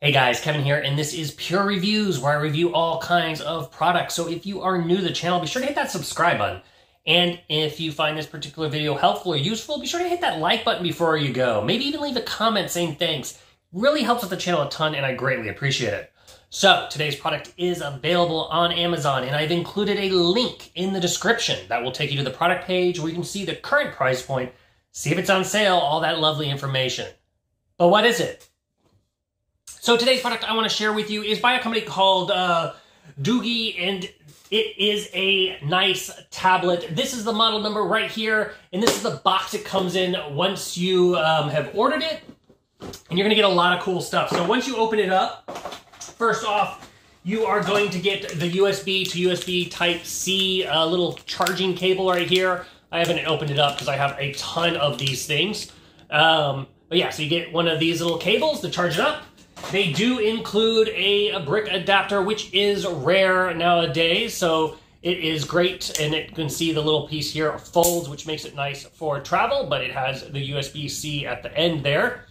Hey guys, Kevin here, and this is Purereviews, where I review all kinds of products. So if you are new to the channel, be sure to hit that subscribe button. And if you find this particular video helpful or useful, be sure to hit that like button before you go. Maybe even leave a comment saying thanks. Really helps with the channel a ton, and I greatly appreciate it. So today's product is available on Amazon, and I've included a link in the description that will take you to the product page where you can see the current price point, see if it's on sale, all that lovely information. But what is it? So today's product I want to share with you is by a company called DOOGEE, and it is a nice tablet. This is the model number right here, and this is the box it comes in once you have ordered it, and you're going to get a lot of cool stuff. So once you open it up, first off, you are going to get the USB to USB Type-C little charging cable right here. I haven't opened it up because I have a ton of these things. But yeah, so you get one of these little cables to charge it up. They do include a brick adapter, which is rare nowadays, so it is great, and you can see the little piece here folds, which makes it nice for travel, but it has the USB-C at the end there.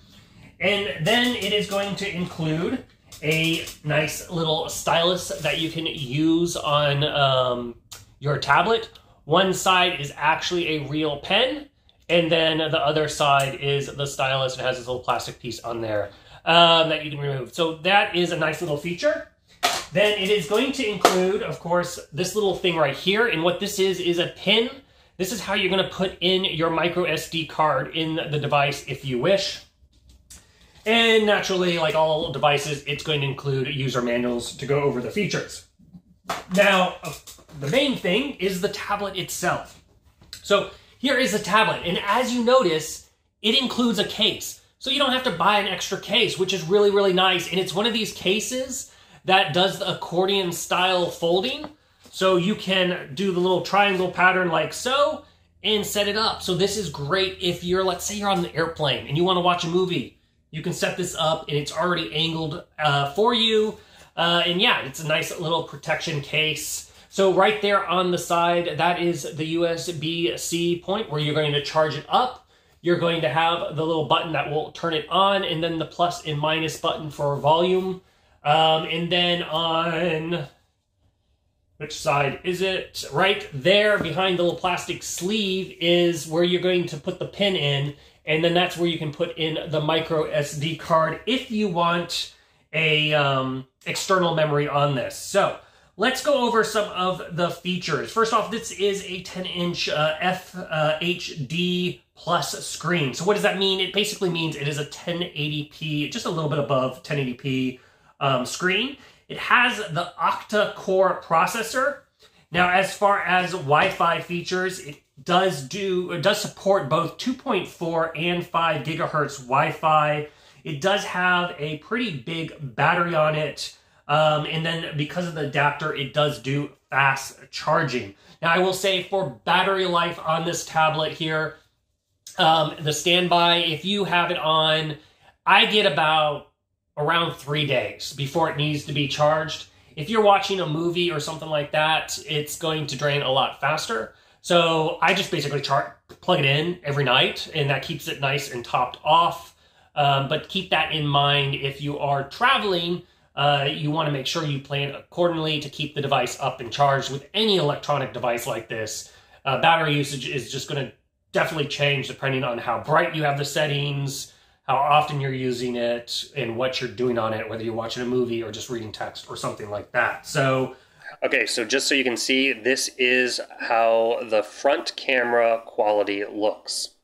And then it is going to include a nice little stylus that you can use on your tablet. One side is actually a real pen, and then the other side is the stylus. It has this little plastic piece on there that you can remove. So that is a nice little feature. Then it is going to include, of course, this little thing right here. And what this is a pin. This is how you're going to put in your micro SD card in the device if you wish. And naturally, like all devices, it's going to include user manuals to go over the features. Now, the main thing is the tablet itself. So here is a tablet, and as you notice, it includes a case. So you don't have to buy an extra case, which is really, really nice. And it's one of these cases that does the accordion style folding. So you can do the little triangle pattern like so and set it up. So this is great if you're, let's say you're on the airplane and you want to watch a movie. You can set this up and it's already angled for you. And yeah, it's a nice little protection case. So right there on the side, that is the USB-C point where you're going to charge it up. You're going to have the little button that will turn it on, and then the plus and minus button for volume. And then on, which side is it? Right there behind the little plastic sleeve is where you're going to put the pin in, and then that's where you can put in the micro SD card if you want a external memory on this. So let's go over some of the features. First off, this is a 10-inch FHD plus screen. So what does that mean? It basically means it is a 1080p, just a little bit above 1080p screen. It has the octa-core processor. Now, as far as Wi-Fi features, it does support both 2.4 and 5 gigahertz Wi-Fi. It does have a pretty big battery on it. And then because of the adapter, it does do fast charging. Now, I will say for battery life on this tablet here, the standby, if you have it on, I get about around 3 days before it needs to be charged. If you're watching a movie or something like that, it's going to drain a lot faster. So I just basically plug it in every night, and that keeps it nice and topped off. But keep that in mind if you are traveling. You want to make sure you plan accordingly to keep the device up and charged. With any electronic device like this, battery usage is just going to definitely change depending on how bright you have the settings, how often you're using it, and what you're doing on it, whether you're watching a movie or just reading text or something like that. So, okay, so just so you can see, this is how the front camera quality looks.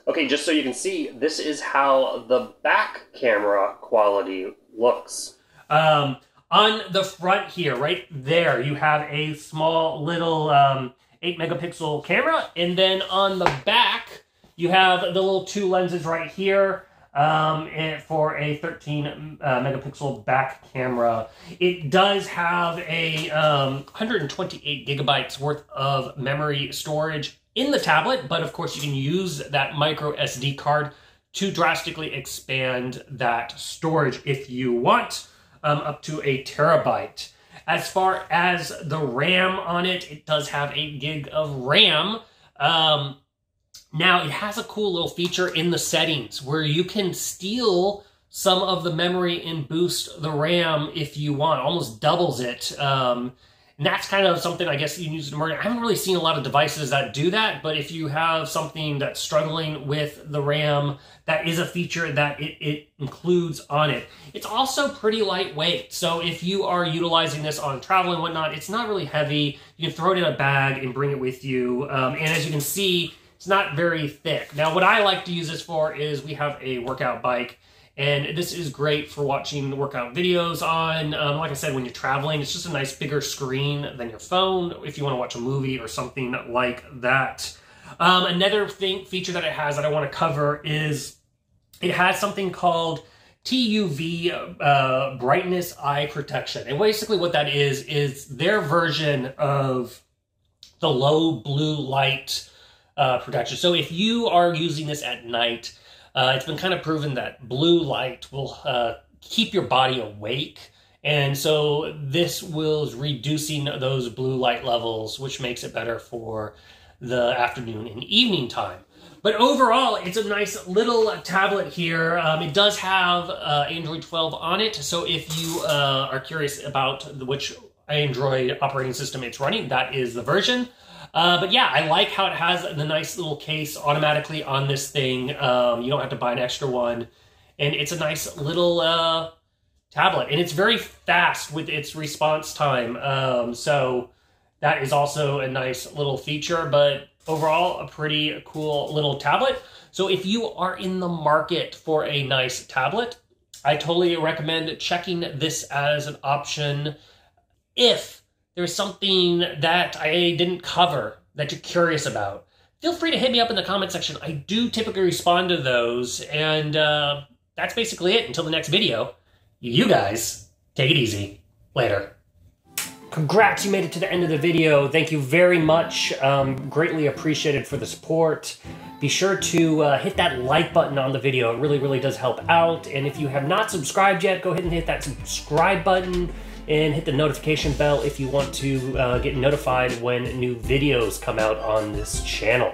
Okay, just so you can see, this is how the back camera quality looks. On the front here, right there, you have a small little 8 megapixel camera, and then on the back, you have the little 2 lenses right here for a 13 megapixel back camera. It does have a 128 gigabytes worth of memory storage in the tablet, but of course you can use that micro SD card to drastically expand that storage if you want. Up to a terabyte. As far as the RAM on it, it does have 8 gig of RAM. Now, it has a cool little feature in the settings where you can steal some of the memory and boost the RAM if you want, almost doubles it. And that's kind of something I guess you can use in emergency. I haven't really seen a lot of devices that do that, but if you have something that's struggling with the RAM, that is a feature that it includes on it. It's also pretty lightweight, so if you are utilizing this on travel and whatnot, it's not really heavy. You can throw it in a bag and bring it with you, and as you can see, it's not very thick. Now, what I like to use this for is we have a workout bike, and this is great for watching workout videos on. Like I said, when you're traveling, it's just a nice bigger screen than your phone if you want to watch a movie or something like that. Another feature that it has that I want to cover is it has something called TUV brightness eye protection. And basically what that is their version of the low blue light protection. So if you are using this at night, it's been kind of proven that blue light will keep your body awake. And so this is reducing those blue light levels, which makes it better for the afternoon and evening time. But overall, it's a nice little tablet here. It does have Android 12 on it. So if you are curious about which Android operating system it's running, that is the version. But yeah, I like how it has the nice little case automatically on this thing. You don't have to buy an extra one. And it's a nice little tablet. And it's very fast with its response time. So that is also a nice little feature. But overall, a pretty cool little tablet. So if you are in the market for a nice tablet, I totally recommend checking this as an option. If there's something that I didn't cover that you're curious about, feel free to hit me up in the comment section. I do typically respond to those, and that's basically it. Until the next video, you guys take it easy. Later. Congrats, you made it to the end of the video. Thank you very much. Greatly appreciated for the support. Be sure to hit that like button on the video. It really, really does help out. And if you have not subscribed yet, go ahead and hit that subscribe button and hit the notification bell if you want to get notified when new videos come out on this channel.